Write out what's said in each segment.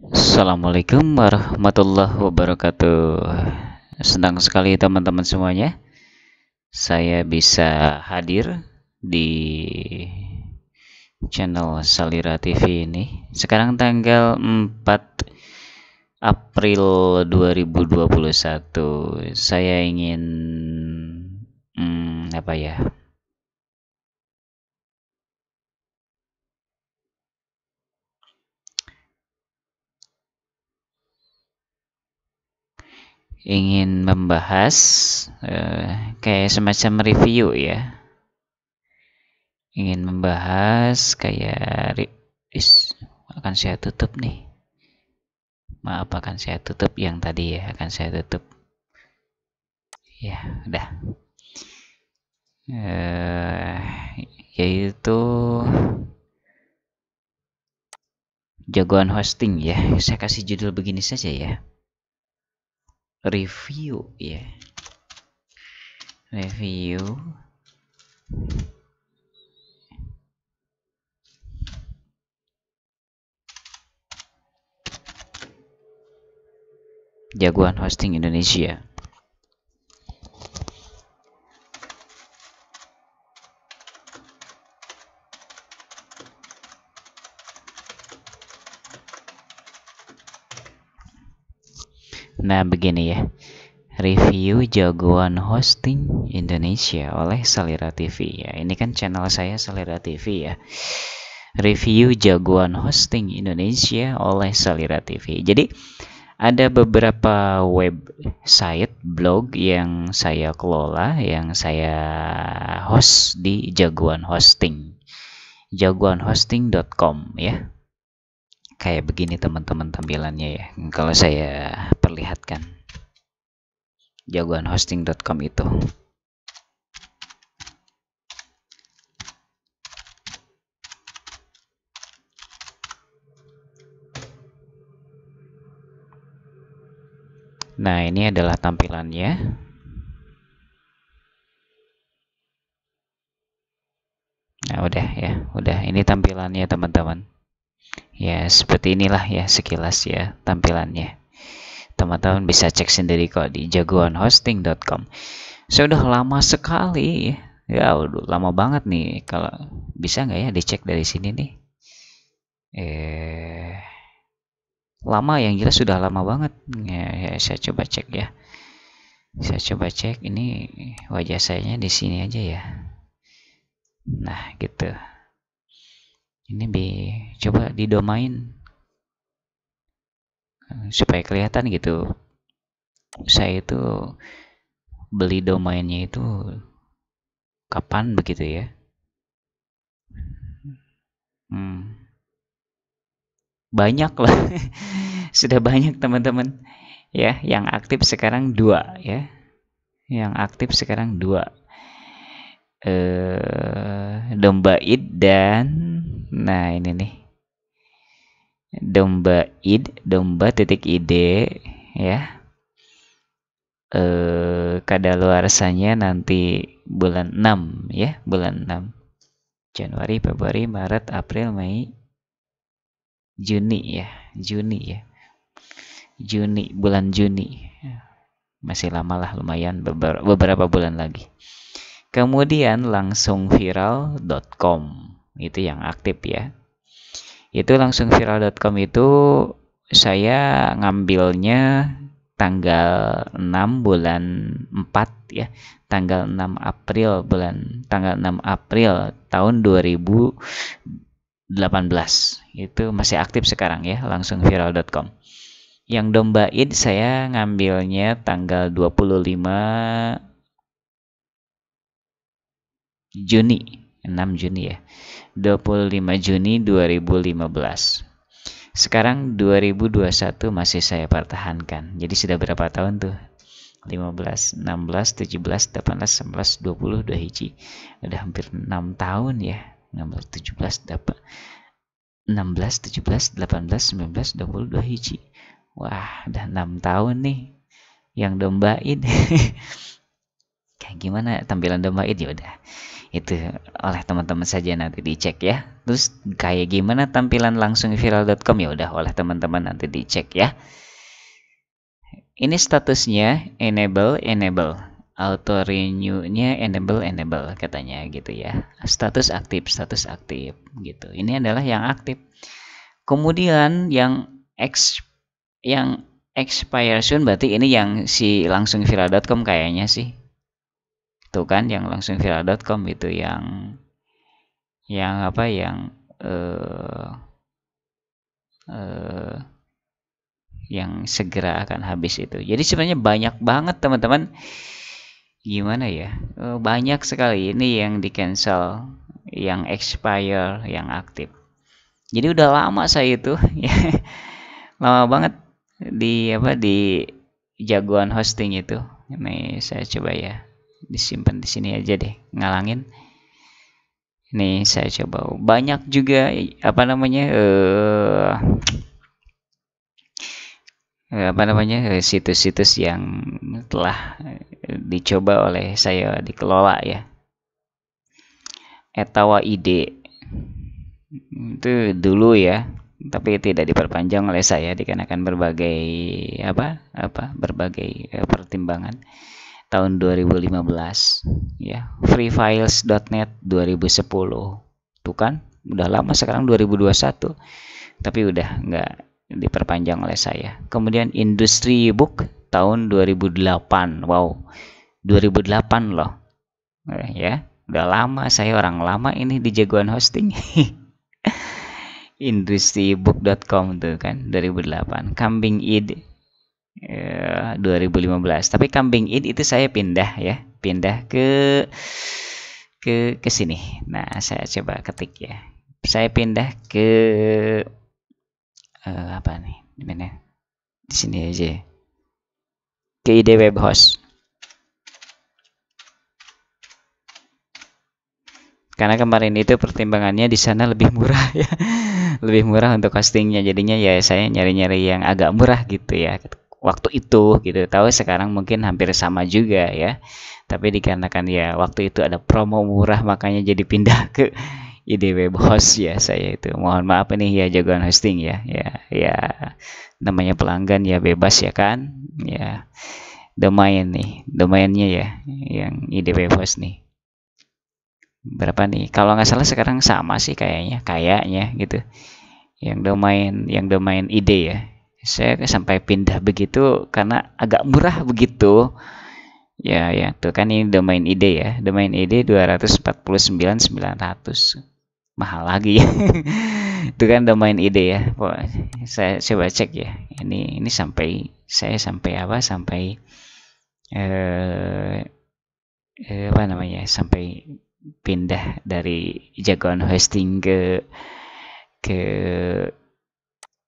Assalamualaikum warahmatullahi wabarakatuh. Senang sekali teman-teman semuanya. Saya bisa hadir di channel Salira TV ini. Sekarang tanggal 4 April 2021. Saya ingin apa ya? Ingin membahas kayak semacam review ya. Ingin membahas kayak akan saya tutup nih. Maaf, akan saya tutup yang tadi ya, akan saya tutup. Ya, udah. Yaitu jagoan hosting ya. Saya kasih judul begini saja ya. Review ya. Review jagoan hosting Indonesia. Nah, begini ya. Review jagoan hosting Indonesia oleh Salira TV ya. Ini kan channel saya Salira TV ya. Review jagoan hosting Indonesia oleh Salira TV. Jadi ada beberapa website blog yang saya kelola, yang saya host di jagoan hosting. jagoanhosting.com ya. Kayak begini teman-teman tampilannya ya. Kalau saya perlihatkan. jagoanhosting.com itu. Nah, ini adalah tampilannya. Nah, udah ya, udah. Ini tampilannya teman-teman. Ya, seperti inilah ya sekilas ya tampilannya. Teman-teman bisa cek sendiri kok di jagoanhosting.com. Saya udah lama sekali ya, udah lama banget nih. Kalau bisa nggak ya dicek dari sini nih? Lama, yang jelas sudah lama banget. Ya, saya coba cek ya. Saya coba cek ini wajah saya di sini aja ya. Nah, gitu. Ini coba di domain supaya kelihatan gitu. Saya itu beli domainnya itu kapan begitu ya? Banyak lah. Sudah banyak teman-teman. Ya, yang aktif sekarang 2 ya. Yang aktif sekarang 2. Domba id dan nah ini nih. Domba id, domba titik id ya. Kadaluarsanya nanti bulan 6 ya, bulan 6. Januari, Februari, Maret, April, Mei, Juni ya. Juni ya. Juni, bulan Juni. Masih lama lah, lumayan beberapa bulan lagi. Kemudian langsung viral.com itu yang aktif ya. Itu langsung viral.com itu saya ngambilnya tanggal 6 bulan 4 ya. Tanggal 6 April tanggal 6 April tahun 2018. Itu masih aktif sekarang ya, langsung viral.com. Yang domba id saya ngambilnya tanggal 25 Juni, 6 Juni ya. 25 Juni 2015. Sekarang 2021 masih saya pertahankan. Jadi sudah berapa tahun tuh? 15, 16, 17, 18, 19, 20, 2 hiji. Udah hampir 6 tahun ya. 16, 17, 16, 17, 18, 19, 20, 2 hiji. Wah, udah 6 tahun nih yang dombain. kayak gimana tampilan domain, ya udah itu oleh teman-teman saja nanti dicek ya. Terus kayak gimana tampilan langsung viral.com, ya udah oleh teman-teman nanti dicek ya. Ini statusnya enable, auto renew-nya enable katanya gitu ya. Status aktif gitu. Ini adalah yang aktif. Kemudian yang expire soon, berarti ini yang si langsung viral.com kayaknya sih. Tuh kan yang langsung viral.com itu yang apa yang segera akan habis itu. Jadi sebenarnya banyak banget teman-teman. Gimana ya? Banyak sekali ini yang di cancel, yang expire, yang aktif. Jadi udah lama saya itu, lama banget di jagoan hosting itu. Ini saya coba ya, disimpan di sini aja deh, ngalangin. Nih saya coba. Banyak juga situs-situs yang telah dicoba oleh saya dikelola ya. Etawa ide itu dulu ya, tapi tidak diperpanjang oleh saya dikarenakan berbagai pertimbangan. Tahun 2015 ya. freefiles.net 2010, tuh kan udah lama, sekarang 2021 tapi udah nggak diperpanjang oleh saya. Kemudian Industry Book tahun 2008. Wow, 2008 loh ya, udah lama, saya orang lama ini di jagoan hosting. Industrybook.com tuh kan 2008. Kambing Id 2015. Tapi Kambing Id itu saya pindah ke sini. Nah, saya coba ketik ya. Saya pindah ke apa nih? Dimana? Di sini aja. Ke ide web host. Karena kemarin itu pertimbangannya di sana lebih murah ya. Lebih murah untuk hostingnya. Jadinya ya saya nyari-nyari yang agak murah gitu ya. Waktu itu gitu. Tahu sekarang mungkin hampir sama juga ya. Tapi dikarenakan ya waktu itu ada promo murah, makanya jadi pindah ke ide web host ya saya itu. Mohon maaf ini ya jagoan hosting ya. Ya namanya pelanggan ya bebas ya kan. Ya domain nih, domainnya ya yang ide web host nih. Berapa nih? Kalau nggak salah sekarang sama sih kayaknya gitu. Yang domain ide ya. Saya sampai pindah begitu karena agak murah begitu. Ya, tuh kan ini domain ide ya. Domain ide 249.900. Mahal lagi. Itu kan domain ide ya. Saya coba cek ya. Ini sampai sampai pindah dari jagoan hosting ke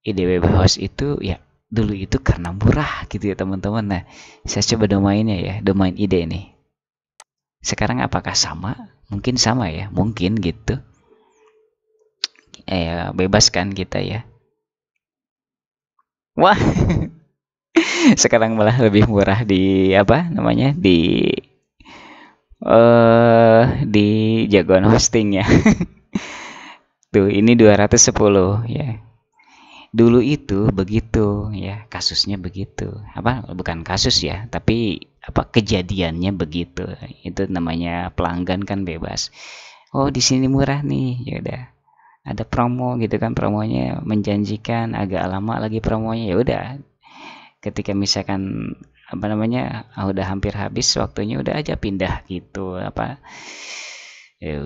ide web host itu ya. Dulu itu karena murah gitu ya teman-teman. Nah, saya coba domainnya ya, domain ide nih. Sekarang apakah sama? Mungkin sama ya, mungkin gitu. Bebas kan kita ya. Wah, sekarang malah lebih murah di di jagoan hosting ya. Tuh, ini 210 ya. Dulu itu begitu ya, kasusnya begitu. Bukan kasus ya, tapi kejadiannya begitu. Itu namanya pelanggan kan bebas. Oh, di sini murah nih. Ya udah. Ada promo gitu kan, promonya menjanjikan, agak lama lagi promonya. Ya udah. Ketika misalkan udah hampir habis waktunya, udah aja pindah gitu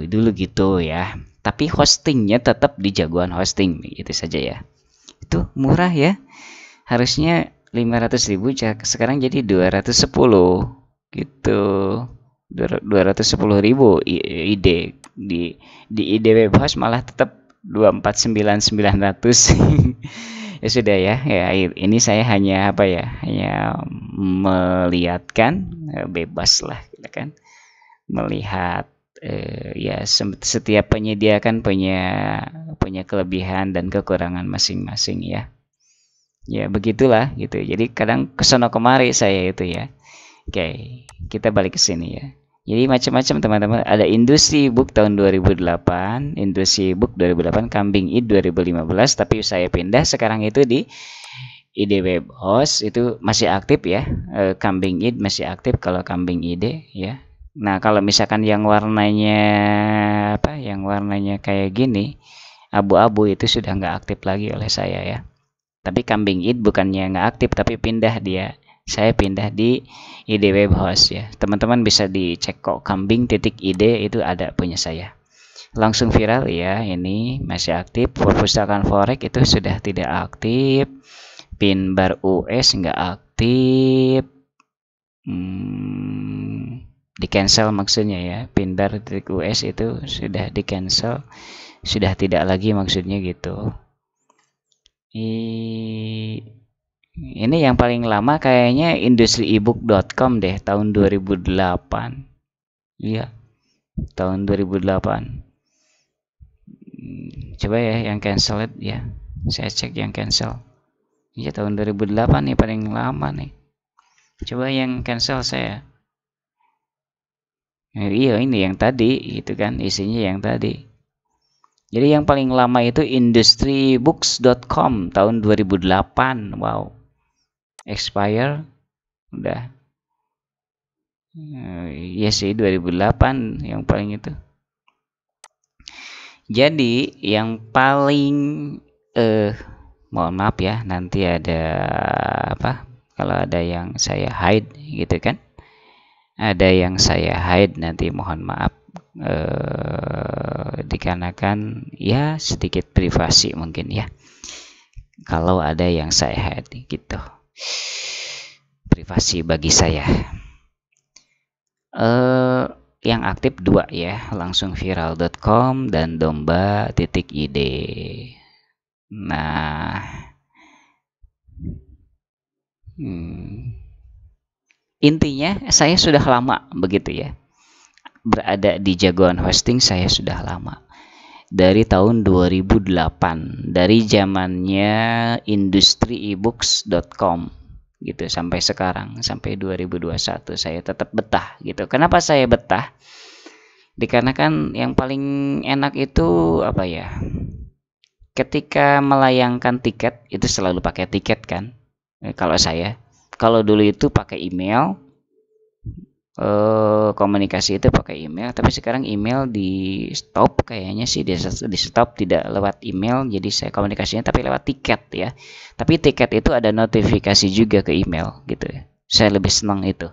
dulu gitu ya. Tapi hostingnya tetap di jagoan hosting gitu saja ya. Itu murah ya, harusnya 500.000, sekarang jadi 210 gitu. 210.000 ide di ide web host malah tetap 249.900. Ya sudah ya, ini saya hanya hanya melihatkan, bebas lah gitu kan, melihat ya setiap penyedia kan punya kelebihan dan kekurangan masing-masing ya. Ya begitulah gitu. Jadi kadang kesono kemari saya itu ya. Oke, kita balik ke sini ya. Jadi macam-macam teman-teman. Ada Industri Book tahun 2008, Industri Book 2008, Kambing Id 2015. Tapi saya pindah sekarang itu di ID Web Host itu masih aktif ya. Kambing Id masih aktif kalau Kambing ID ya. Nah kalau misalkan yang warnanya apa? Yang warnanya kayak gini, abu-abu itu sudah nggak aktif lagi oleh saya ya. Tapi Kambing Id bukannya nggak aktif, tapi pindah dia. Saya pindah di ID Web Host ya. Teman-teman bisa dicek kok kambing.id itu ada punya saya. Langsung viral ya, ini masih aktif. Perpustakaan Forex itu sudah tidak aktif. Pinbar US nggak aktif. Di cancel maksudnya ya. Pinbar.us itu sudah di cancel. Sudah tidak lagi maksudnya gitu. Ini yang paling lama kayaknya industriebook.com deh, tahun 2008. Iya, tahun 2008. Coba ya yang cancel ya. Saya cek yang cancel. Iya, tahun 2008 nih paling lama nih. Coba yang cancel saya. Iya, ini yang tadi, itu kan isinya yang tadi. Jadi yang paling lama itu industrybooks.com tahun 2008. Wow. Expire udah. Iya sih 2008 yang paling itu. Jadi yang paling mohon maaf ya, nanti ada apa? Kalau ada yang saya hide gitu kan. Ada yang saya hide nanti mohon maaf. Dikarenakan ya sedikit privasi mungkin ya. Kalau ada yang saya hide gitu. Privasi bagi saya. Yang aktif 2 ya, langsung viral.com dan domba.id. Nah, intinya saya sudah lama begitu ya. Berada di jagoan hosting saya sudah lama. Dari tahun 2008, dari zamannya industriebooks.com gitu sampai sekarang, sampai 2021 saya tetap betah gitu. Kenapa saya betah? Dikarenakan yang paling enak itu apa ya? Ketika melayangkan tiket itu selalu pakai tiket kan? Kalau saya, kalau dulu itu pakai email, komunikasi itu pakai email, tapi sekarang email di stop kayaknya sih, di stop, tidak lewat email, jadi saya komunikasinya tapi lewat tiket ya. Tapi tiket itu ada notifikasi juga ke email gitu ya. Saya lebih senang itu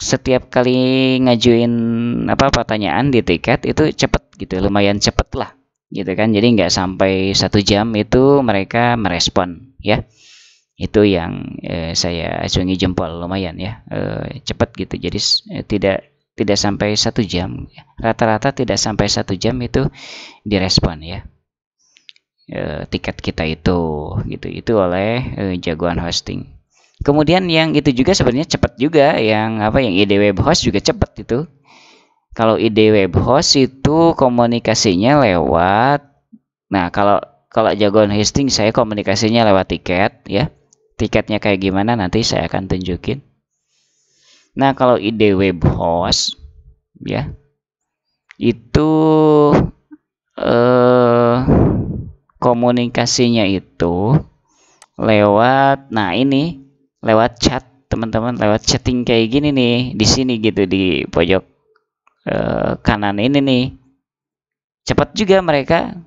setiap kali ngajuin pertanyaan di tiket itu cepet gitu, lumayan cepet lah gitu kan. Jadi nggak sampai 1 jam itu mereka merespon ya. Itu yang saya acungi jempol, lumayan ya, cepat gitu. Jadi tidak sampai 1 jam, rata-rata tidak sampai 1 jam itu direspon ya, tiket kita itu gitu. Itu oleh jagoan hosting. Kemudian yang itu juga sebenarnya cepat juga, yang ID Web Host juga cepat itu. Kalau ID Web Host itu komunikasinya lewat, nah kalau jagoan hosting saya komunikasinya lewat tiket ya. Tiketnya kayak gimana nanti saya akan tunjukin. Nah kalau ID Web Host ya itu komunikasinya itu lewat, nah ini lewat chat teman-teman, lewat chatting kayak gini nih di sini gitu, di pojok kanan ini nih. Cepat juga mereka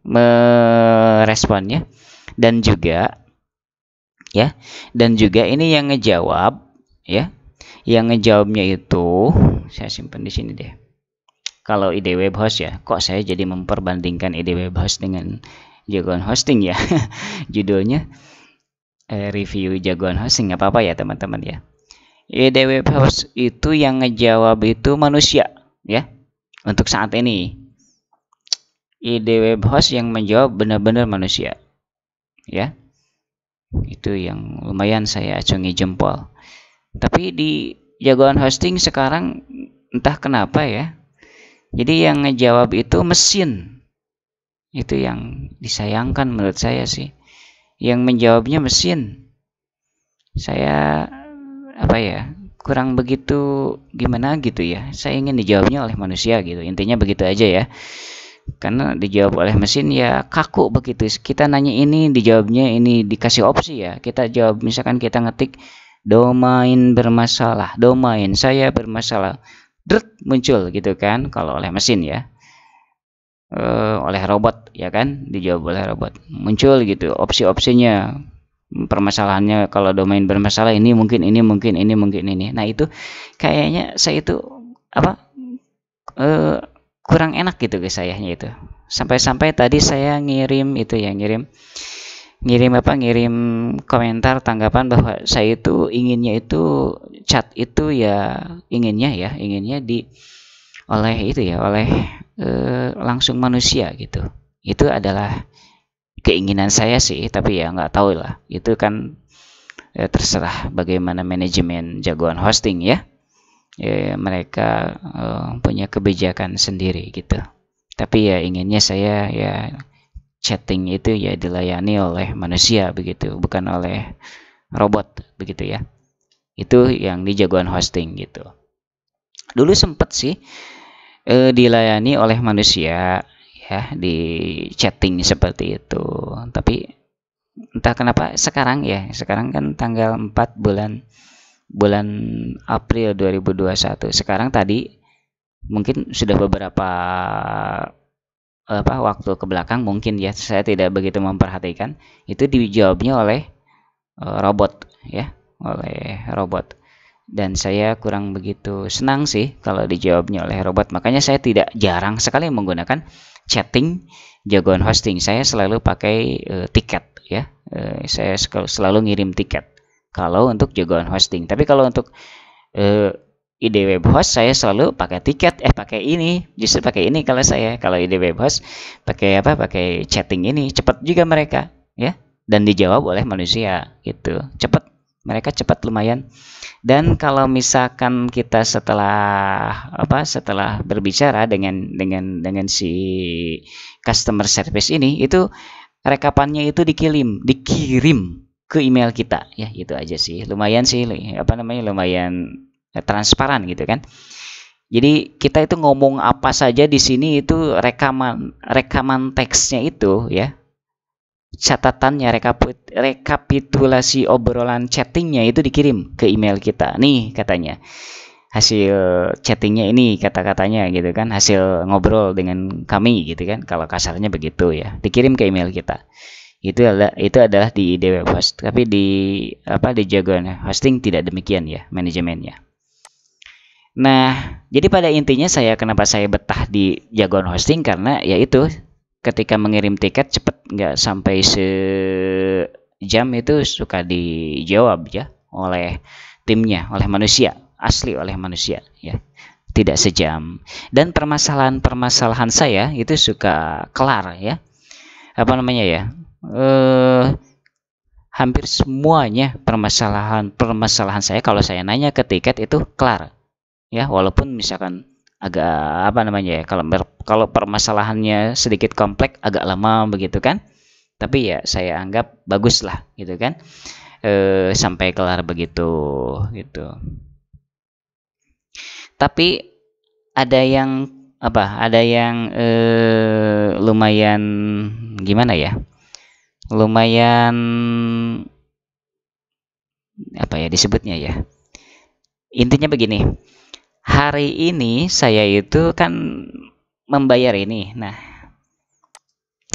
meresponnya, dan juga ini yang ngejawab ya, yang ngejawabnya itu saya simpan di sini deh. Kalau ID Web Host ya, kok saya jadi memperbandingkan ID Web Host dengan jagoan hosting ya. Judulnya review jagoan hosting, nggak apa-apa ya teman-teman ya. ID Web Host itu yang ngejawab itu manusia ya. Untuk saat ini ID Web Host yang menjawab benar-benar manusia ya. Itu yang lumayan saya acungi jempol. Tapi di jagoan hosting sekarang entah kenapa ya, jadi yang ngejawab itu mesin. Itu yang disayangkan menurut saya sih, yang menjawabnya mesin. Saya kurang begitu gimana gitu ya. Saya ingin dijawabnya oleh manusia gitu. Intinya begitu aja ya. Karena dijawab oleh mesin ya kaku begitu. Kita nanya ini dijawabnya ini, dikasih opsi ya. Kita jawab misalkan kita ngetik domain bermasalah, domain saya bermasalah. Dret, muncul gitu kan kalau oleh mesin ya. Oleh robot ya kan, dijawab oleh robot. Muncul gitu opsi-opsinya. Permasalahannya kalau domain bermasalah ini mungkin ini mungkin ini mungkin ini. Nah, itu kayaknya saya itu apa eh, kurang enak gitu ke sayanya itu. Sampai-sampai tadi saya ngirim itu ya, ngirim komentar tanggapan bahwa saya itu inginnya itu chat itu ya inginnya di oleh itu ya oleh langsung manusia gitu. Itu adalah keinginan saya sih, tapi ya nggak tahu lah. Itu kan terserah bagaimana manajemen jagoan hosting ya. Mereka punya kebijakan sendiri gitu. Tapi ya inginnya saya ya chatting itu ya dilayani oleh manusia begitu, bukan oleh robot begitu ya. Itu yang di jagoan hosting gitu. Dulu sempet sih dilayani oleh manusia ya di chatting seperti itu. Tapi entah kenapa sekarang kan tanggal 4 bulan April 2021. Sekarang tadi mungkin sudah beberapa waktu ke belakang mungkin ya saya tidak begitu memperhatikan itu dijawabnya oleh robot ya, oleh robot. Dan saya kurang begitu senang sih kalau dijawabnya oleh robot. Makanya saya jarang sekali menggunakan chatting jagoan hosting. Saya selalu pakai tiket ya. Saya selalu ngirim tiket kalau untuk jagoan hosting. Tapi kalau untuk ide web host saya selalu pakai tiket, justru pakai ini kalau ide web host pakai chatting ini, cepat juga mereka ya, dan dijawab oleh manusia gitu, mereka cepat lumayan. Dan kalau misalkan kita setelah berbicara dengan si customer service ini, itu rekapannya itu dikirim ke email kita ya. Itu aja sih, lumayan sih lumayan transparan gitu kan. Jadi kita itu ngomong apa saja di sini itu rekaman teksnya itu ya, catatannya, rekapitulasi obrolan chattingnya itu dikirim ke email kita. Nih katanya hasil chattingnya ini, kata-katanya gitu kan, hasil ngobrol dengan kami gitu kan, kalau kasarnya begitu ya, dikirim ke email kita. Itu adalah di web host. Tapi di jagoan hosting tidak demikian ya manajemennya. Nah, jadi pada intinya kenapa saya betah di jagoan hosting, karena yaitu ketika mengirim tiket cepet, nggak sampai sejam itu suka dijawab ya oleh timnya, oleh manusia, asli oleh manusia ya, tidak sejam. Dan permasalahan saya itu suka kelar ya, hampir semuanya permasalahan saya kalau saya nanya ke tiket itu kelar ya, walaupun misalkan agak kalau permasalahannya sedikit kompleks agak lama begitu kan, tapi ya saya anggap bagus lah gitu kan, sampai kelar begitu gitu. Tapi ada yang lumayan gimana ya, lumayan disebutnya ya, intinya begini. Hari ini saya itu kan membayar ini. Nah,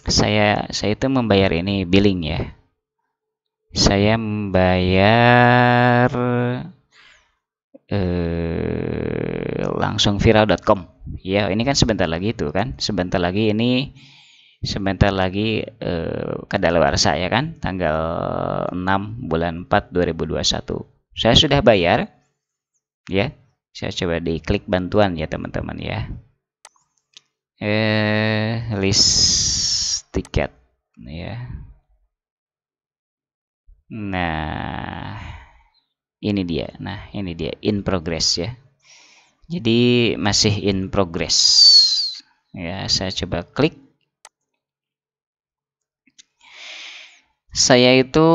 saya itu membayar ini billing ya. Saya membayar langsung viral.com. Ya, ini kan sebentar lagi kadaluarsa ya kan, tanggal 6 bulan 4 2021. Saya sudah bayar ya. Saya coba diklik bantuan ya teman-teman ya. List tiket ya. Nah, ini dia. In progress ya. Jadi masih in progress. Ya, saya coba klik. Saya itu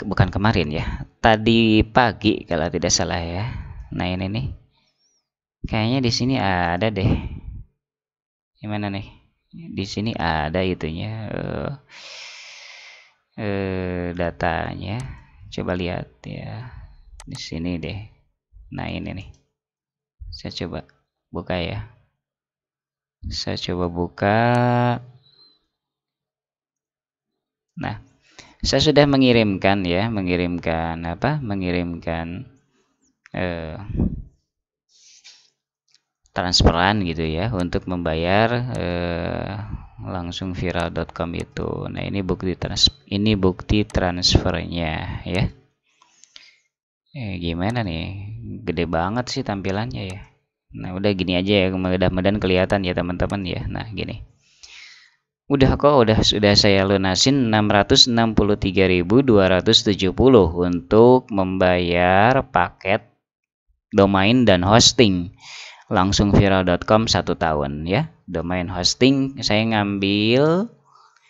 bukan kemarin ya. tadi pagi kalau tidak salah ya. Nah ini nih, kayaknya di sini ada deh. Gimana nih? Di sini ada itunya datanya. Coba lihat ya. Di sini deh. Nah ini nih. Saya coba buka ya. Saya coba buka. Nah, saya sudah mengirimkan ya, mengirimkan transferan gitu ya untuk membayar langsung viral.com itu. Nah, ini bukti transfernya ya. Gimana nih? Gede banget sih tampilannya ya. Nah, udah gini aja ya, mudah-mudahan kelihatan ya teman-teman ya. Nah, gini. Sudah saya lunasin 663.270 untuk membayar paket domain dan hosting langsung viral.com 1 tahun ya. Domain hosting saya ngambilnya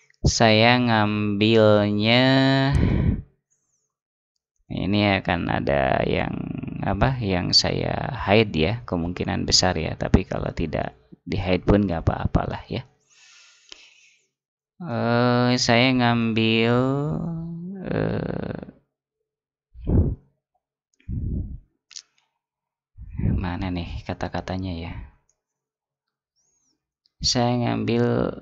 ini akan ada yang saya hide ya, kemungkinan besar ya, tapi kalau tidak di hide pun nggak apa-apalah ya. Saya ngambil mana nih kata-katanya ya. Saya ngambil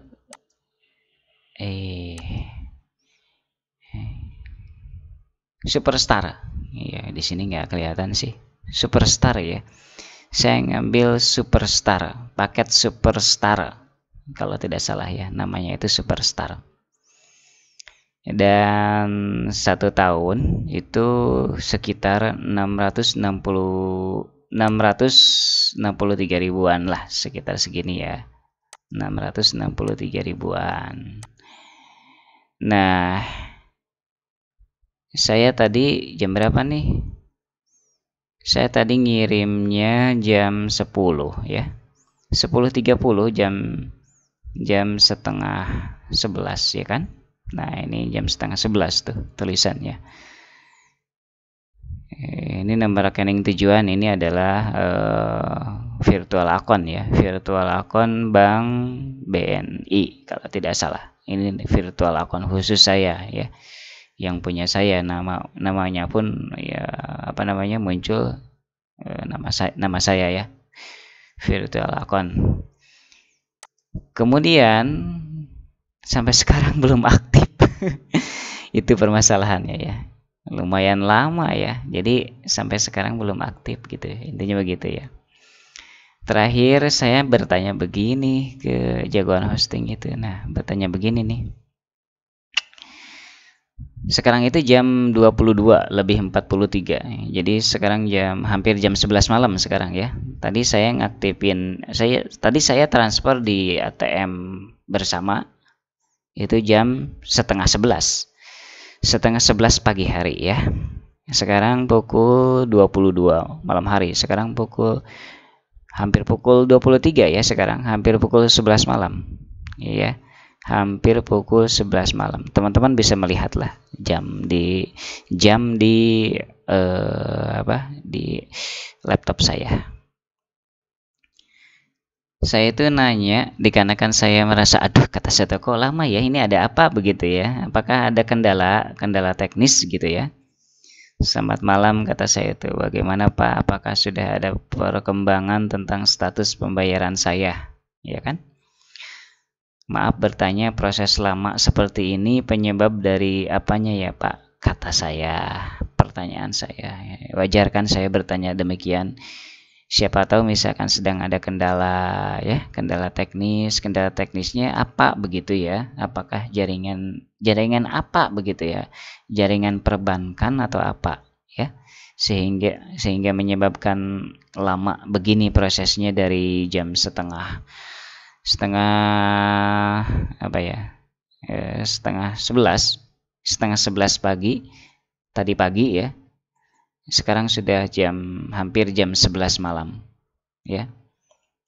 Superstar. Iya, di sini nggak kelihatan sih. Superstar ya. Saya ngambil Superstar, paket Superstar. Kalau tidak salah ya, namanya itu Superstar. Dan 1 tahun itu sekitar 663 ribuan lah, sekitar segini ya. 663 ribuan. Nah, saya tadi jam berapa nih? Saya tadi ngirimnya jam 10 ya. 10.30 jam setengah 11 ya kan? Nah, ini jam setengah 11 tuh tulisannya. Ini nomor rekening tujuan, ini adalah virtual account ya, virtual account Bank BNI kalau tidak salah. Ini virtual account khusus saya ya, yang punya saya, namanya pun ya muncul nama saya ya, virtual account. Kemudian sampai sekarang belum aktif. Itu permasalahannya ya, lumayan lama ya, jadi sampai sekarang belum aktif gitu, intinya begitu ya. Terakhir saya bertanya begini ke jagoan hosting itu. Nah, bertanya begini nih, sekarang itu jam 22:43, jadi sekarang hampir jam 11 malam sekarang ya. Tadi saya transfer di ATM bersama itu jam setengah 11 pagi hari ya. Sekarang pukul 22 malam hari. Sekarang hampir pukul 23 ya sekarang. Hampir pukul 11 malam. Ya. Hampir pukul 11 malam. Teman-teman bisa melihatlah jam di laptop saya. Saya itu nanya dikarenakan saya merasa kata saya kok lama ya, ini ada apa begitu ya, apakah ada kendala teknis gitu ya. Selamat malam kata saya itu, bagaimana Pak, apakah sudah ada perkembangan tentang status pembayaran saya ya kan. Maaf bertanya, proses lama seperti ini penyebab dari apanya ya Pak, kata saya. Pertanyaan saya, wajar kan saya bertanya demikian. Siapa tahu misalkan sedang ada kendala ya, kendala teknisnya apa begitu ya, apakah jaringan apa begitu ya, jaringan perbankan atau apa ya, sehingga menyebabkan lama begini prosesnya dari jam setengah 11 pagi tadi pagi ya. Sekarang sudah hampir jam 11 malam ya.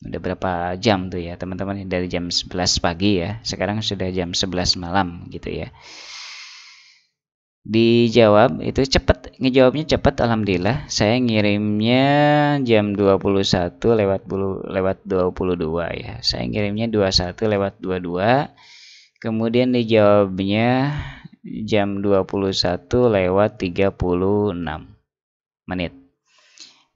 Udah berapa jam tuh ya teman-teman, dari jam 11 pagi ya, sekarang sudah jam 11 malam gitu ya. dijawab itu cepet, ngejawabnya cepet, alhamdulillah. Saya ngirimnya jam 21 lewat 22 ya. Saya ngirimnya 21 lewat 22. Kemudian dijawabnya jam 21 lewat 36 menit.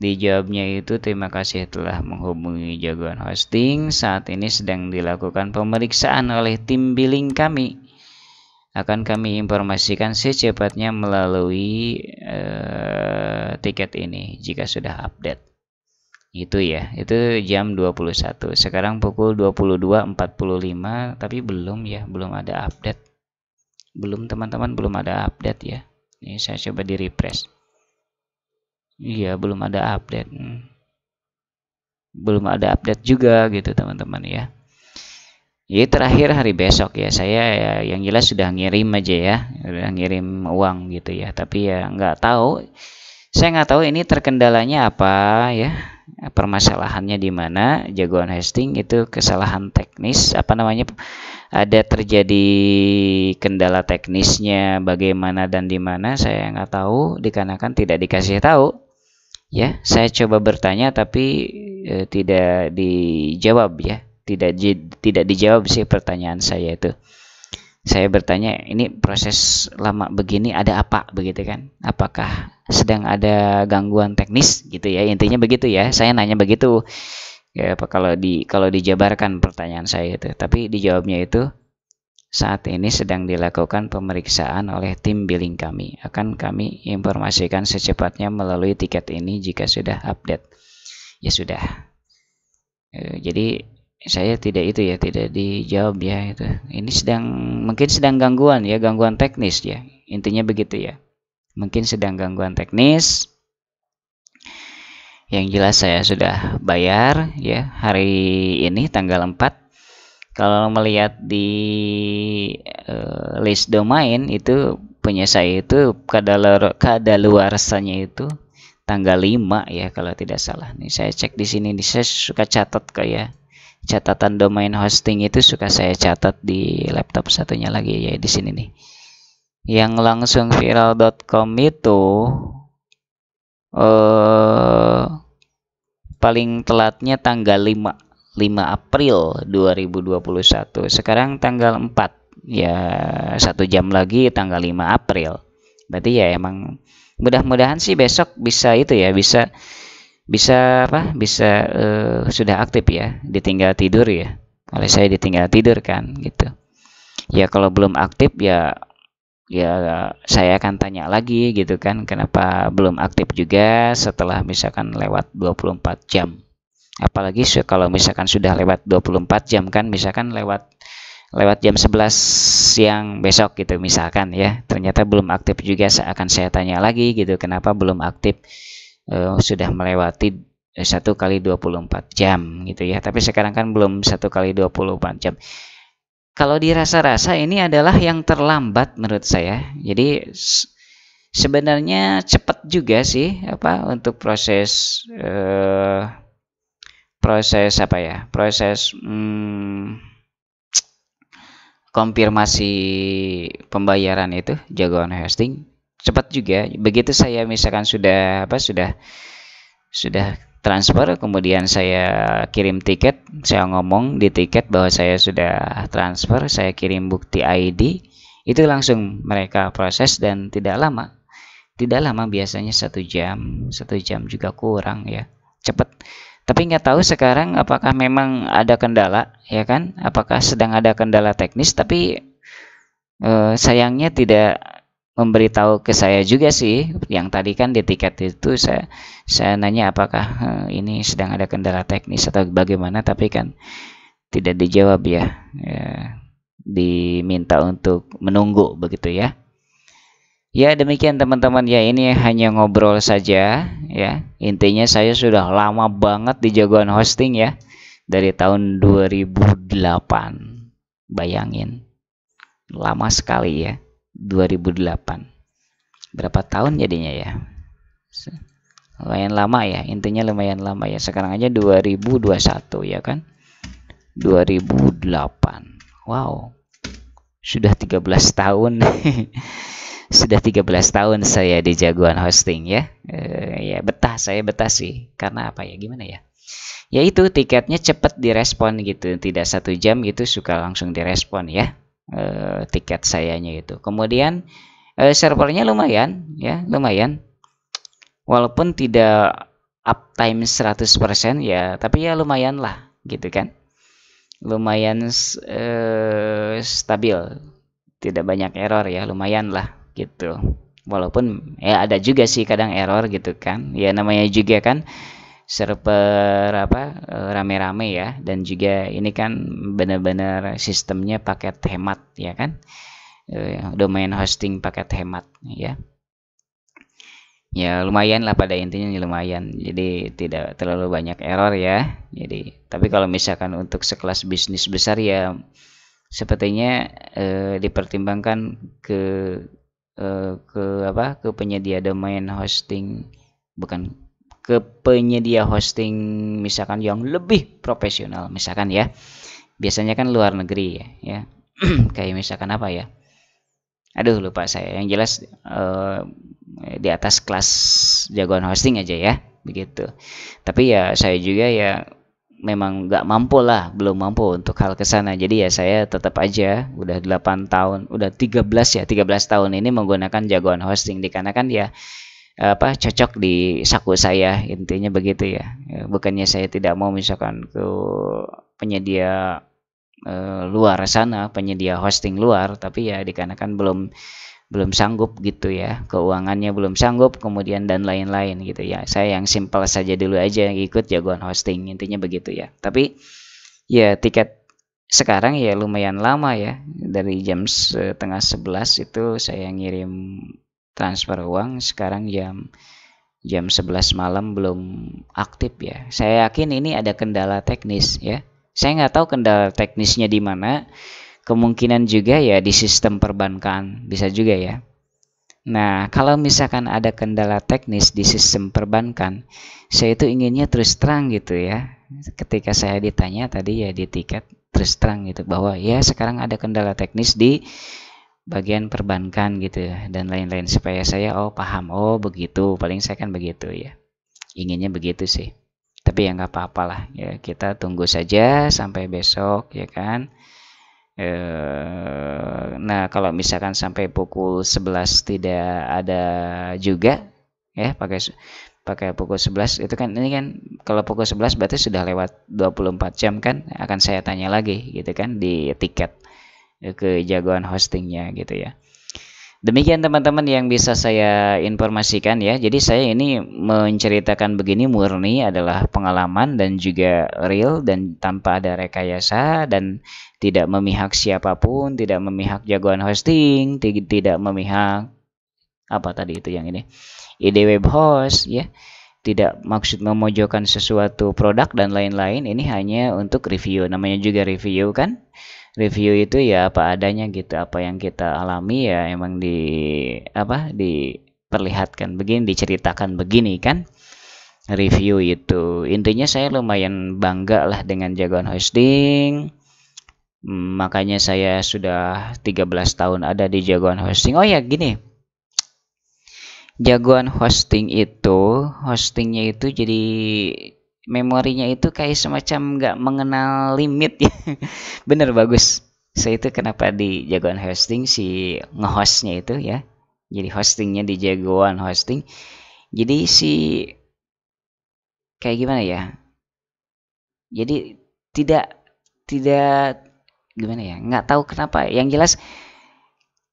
Dijawabnya itu, terima kasih telah menghubungi Jagoan Hosting. Saat ini sedang dilakukan pemeriksaan oleh tim billing kami. Akan kami informasikan secepatnya melalui tiket ini jika sudah update. Itu ya, itu jam 21. Sekarang pukul 22.45, tapi belum ya, belum ada update. Belum teman-teman, belum ada update ya. Ini saya coba di refresh. Iya, belum ada update. Belum ada update juga gitu teman-teman ya. Jadi terakhir hari besok ya, saya ya, yang jelas sudah ngirim aja ya, sudah ngirim uang gitu ya. Tapi ya nggak tahu, saya nggak tahu ini terkendalanya apa ya, permasalahannya di mana. Jagoan Hosting itu kesalahan teknis, apa namanya, ada terjadi kendala teknisnya bagaimana dan di mana saya nggak tahu, dikarenakan tidak dikasih tahu. Ya, saya coba bertanya tapi tidak dijawab ya. Tidak dijawab sih pertanyaan saya itu. Saya bertanya, ini proses lama begini ada apa begitu kan? Apakah sedang ada gangguan teknis gitu ya? Intinya begitu ya. Saya nanya begitu. Ya, apa kalau dijabarkan pertanyaan saya itu. Tapi dijawabnya itu, saat ini sedang dilakukan pemeriksaan oleh tim billing kami. Akan kami informasikan secepatnya melalui tiket ini jika sudah update. Ya sudah. Jadi saya tidak itu ya, tidak dijawab ya itu. Ini mungkin sedang gangguan ya, gangguan teknis ya. Intinya begitu ya. Mungkin sedang gangguan teknis. Yang jelas saya sudah bayar ya hari ini tanggal 4. Kalau melihat di list domain itu punya saya itu kadaluarsanya itu tanggal 5 ya kalau tidak salah. Nih saya cek di sini, saya suka catat kayak catatan domain hosting itu suka saya catat di laptop satunya lagi ya di sini nih. Yang langsung viral.com itu paling telatnya tanggal 5 April 2021. Sekarang tanggal 4 ya, 1 jam lagi tanggal 5 April. Berarti ya emang mudah-mudahan sih besok bisa itu ya, bisa sudah aktif ya, ditinggal tidur ya. Oleh saya ditinggal tidur kan gitu. Ya kalau belum aktif ya saya akan tanya lagi gitu kan, kenapa belum aktif juga setelah misalkan lewat 24 jam. Apalagi kalau misalkan sudah lewat 24 jam kan, misalkan lewat jam 11 siang besok gitu misalkan ya, ternyata belum aktif juga, akan saya tanya lagi gitu, kenapa belum aktif. Sudah melewati 1 kali 24 jam gitu ya, tapi sekarang kan belum 1 kali 24 jam. Kalau dirasa-rasa ini adalah yang terlambat menurut saya. Jadi sebenarnya cepat juga sih apa untuk proses konfirmasi pembayaran itu Jagoan Hosting cepat juga. Begitu saya misalkan sudah transfer, kemudian saya kirim tiket, saya ngomong di tiket bahwa saya sudah transfer, saya kirim bukti ID, itu langsung mereka proses dan tidak lama biasanya 1 jam juga kurang ya, cepat. Tapi nggak tahu sekarang apakah memang ada kendala ya kan, apakah sedang ada kendala teknis, tapi sayangnya tidak memberitahu ke saya juga sih. Yang tadi kan di tiket itu saya nanya apakah ini sedang ada kendala teknis atau bagaimana, tapi kan tidak dijawab ya, diminta untuk menunggu begitu ya. Ya demikian teman-teman ya, ini hanya ngobrol saja ya. Intinya saya sudah lama banget di Jagoan Hosting ya, dari tahun 2008. Bayangin, lama sekali ya. 2008 berapa tahun jadinya ya, lumayan lama ya, intinya lumayan lama ya. Sekarang aja 2021 ya kan, 2008, wow sudah 13 tahun Sudah 13 tahun saya di jagoan hosting ya. Ya saya betah sih. Karena apa ya? Gimana ya? Ya itu tiketnya cepat direspon gitu. Tidak 1 jam itu suka langsung direspon ya. Tiket sayanya itu. Kemudian servernya lumayan ya, lumayan. Walaupun tidak uptime 100% ya, tapi ya lumayan lah gitu kan. Lumayan stabil. Tidak banyak error ya, lumayan lah gitu. Walaupun ya ada juga sih kadang error gitu kan. Ya namanya juga kan server rame-rame ya, dan juga ini kan benar-benar sistemnya paket hemat ya kan. Domain hosting paket hemat ya. Ya lumayan lah, pada intinya lumayan, jadi tidak terlalu banyak error ya. Jadi tapi kalau misalkan untuk sekelas bisnis besar ya sepertinya dipertimbangkan ke penyedia domain hosting, bukan ke penyedia hosting misalkan yang lebih profesional misalkan ya. Biasanya kan luar negeri ya. Kayak misalkan apa ya, aduh lupa saya, yang jelas di atas kelas jagoan hosting aja ya begitu. Tapi ya saya juga ya memang nggak mampu lah, belum mampu untuk hal kesana. Jadi ya saya tetap aja udah 8 tahun, udah 13 tahun ini menggunakan jagoan hosting, dikarenakan ya cocok di saku saya, intinya begitu ya. Bukannya saya tidak mau misalkan ke penyedia luar sana, penyedia hosting luar, tapi ya dikarenakan belum sanggup gitu ya, keuangannya belum sanggup, kemudian dan lain-lain gitu ya. Saya yang simpel saja dulu aja ikut jagoan hosting, intinya begitu ya. Tapi ya tiket sekarang ya lumayan lama ya, dari jam setengah 11 itu saya ngirim transfer uang, sekarang jam 11 malam belum aktif ya. Saya yakin ini ada kendala teknis ya. Saya nggak tahu kendala teknisnya di mana. Kemungkinan juga ya di sistem perbankan, bisa juga ya. Nah, kalau misalkan ada kendala teknis di sistem perbankan, saya itu inginnya terus terang gitu ya. Ketika saya ditanya tadi ya di tiket, terus terang gitu bahwa ya sekarang ada kendala teknis di bagian perbankan gitu ya, dan lain-lain, supaya saya paham, begitu, paling saya kan begitu ya. Inginnya begitu sih. Tapi ya nggak apa-apalah ya, kita tunggu saja sampai besok ya kan. Nah kalau misalkan sampai pukul 11 tidak ada juga ya, pakai pukul 11 itu kan, ini kan kalau pukul 11 berarti sudah lewat 24 jam kan, akan saya tanya lagi gitu kan di tiket ke jagoan hostingnya gitu ya. Demikian teman-teman yang bisa saya informasikan ya. Jadi saya ini menceritakan begini murni adalah pengalaman dan juga real dan tanpa ada rekayasa, dan tidak memihak siapapun, tidak memihak jagoan hosting, tidak memihak apa tadi itu yang ini, ide web host ya. Tidak maksud memojokkan sesuatu produk dan lain-lain. Ini hanya untuk review, namanya juga review kan. Review itu ya apa adanya gitu, apa yang kita alami ya emang diperlihatkan begini, diceritakan begini kan. Review itu intinya saya lumayan bangga lah dengan jagoan hosting. Makanya saya sudah 13 tahun ada di jagoan hosting. Oh ya gini, jagoan hosting itu, hostingnya itu jadi memorinya itu kayak semacam nggak mengenal limit ya. Bener, bagus. Saya itu kenapa di jagoan hosting, si ngehostnya itu ya, jadi hostingnya di jagoan hosting, jadi kayak gimana ya, jadi tidak gimana ya, nggak tahu kenapa, yang jelas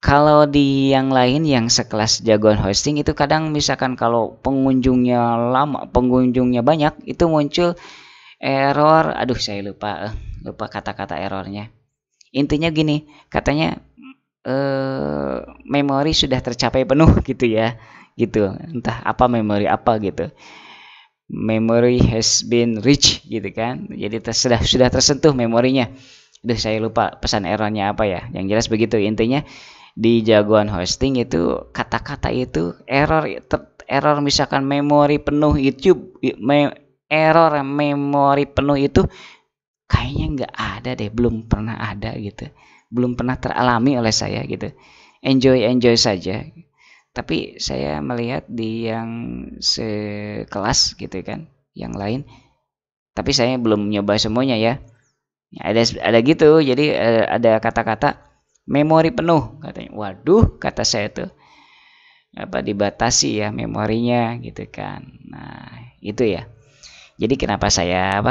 kalau di yang lain yang sekelas jagoan hosting itu kadang misalkan kalau pengunjungnya lama, pengunjungnya banyak, itu muncul error. Aduh saya lupa kata-kata errornya. Intinya gini, katanya memori sudah tercapai penuh gitu ya. Gitu. Entah apa memori apa gitu. Memory has been reached gitu kan. Jadi sudah tersentuh memorinya. Aduh saya lupa pesan errornya apa ya. Yang jelas begitu intinya. Di jagoan hosting itu kata-kata itu error misalkan memori penuh YouTube, error memori penuh itu kayaknya nggak ada deh, belum pernah ada gitu, belum pernah teralami oleh saya gitu. Enjoy saja. Tapi saya melihat di yang sekelas gitu kan, yang lain. Tapi saya belum nyoba semuanya ya. Ada gitu, jadi ada kata-kata memori penuh katanya. Waduh, kata saya tuh apa dibatasi ya memorinya gitu kan. Nah, itu ya. Jadi kenapa saya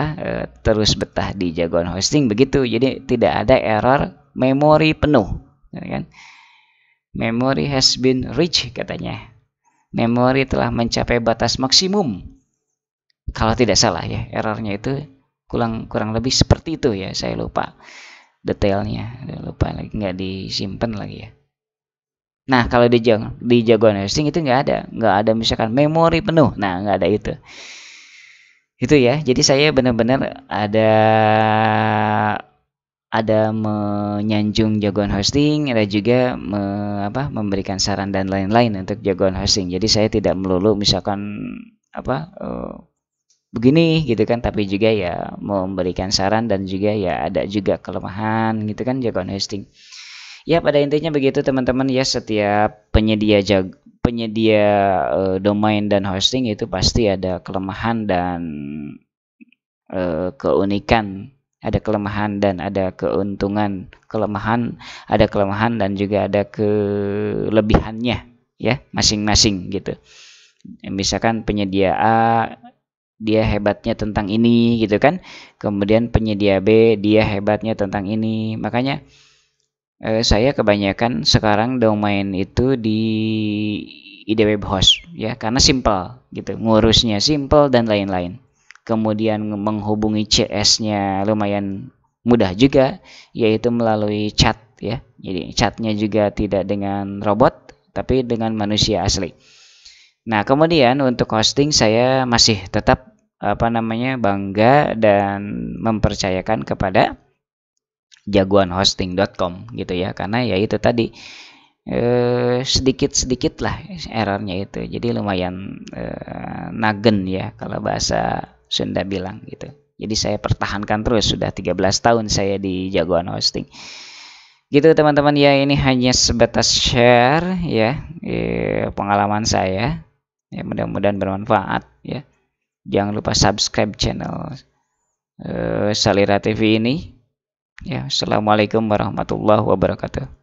terus betah di jagoan hosting begitu. Jadi tidak ada error memori penuh, kan? Memory has been reached katanya. Memori telah mencapai batas maksimum. Kalau tidak salah ya, errornya itu kurang lebih seperti itu ya. Saya lupa detailnya, lupa lagi, nggak disimpan lagi ya. Nah, kalau di jagoan hosting itu nggak ada misalkan memori penuh. Nah, nggak ada itu. Itu ya. Jadi saya benar-benar ada menyanjung jagoan hosting, ada juga memberikan saran dan lain-lain untuk jagoan hosting. Jadi saya tidak melulu misalkan begini gitu kan, tapi juga ya memberikan saran dan juga ya ada juga kelemahan gitu kan jagoan hosting. Ya pada intinya begitu teman-teman ya, setiap penyedia domain dan hosting itu pasti ada kelemahan dan keunikan, ada kelemahan dan ada keuntungan, ada kelemahan dan juga ada kelebihannya ya masing-masing gitu. Misalkan penyedia A dia hebatnya tentang ini gitu kan, kemudian penyedia B dia hebatnya tentang ini. Makanya saya kebanyakan sekarang domain itu di IDWeb Host ya, karena simple gitu, ngurusnya simple dan lain-lain. Kemudian menghubungi CS-nya lumayan mudah juga, yaitu melalui chat ya. Jadi chatnya juga tidak dengan robot tapi dengan manusia asli. Nah, kemudian untuk hosting saya masih tetap bangga dan mempercayakan kepada jagoanhosting.com gitu ya, karena ya itu tadi sedikit-sedikit lah errornya itu. Jadi lumayan nagen ya kalau bahasa Sunda bilang gitu. Jadi saya pertahankan terus, sudah 13 tahun saya di jagoan hosting. Gitu teman-teman ya, ini hanya sebatas share ya pengalaman saya. Ya mudah-mudahan bermanfaat ya. Jangan lupa subscribe channel Salira TV ini. Ya, assalamualaikum warahmatullahi wabarakatuh.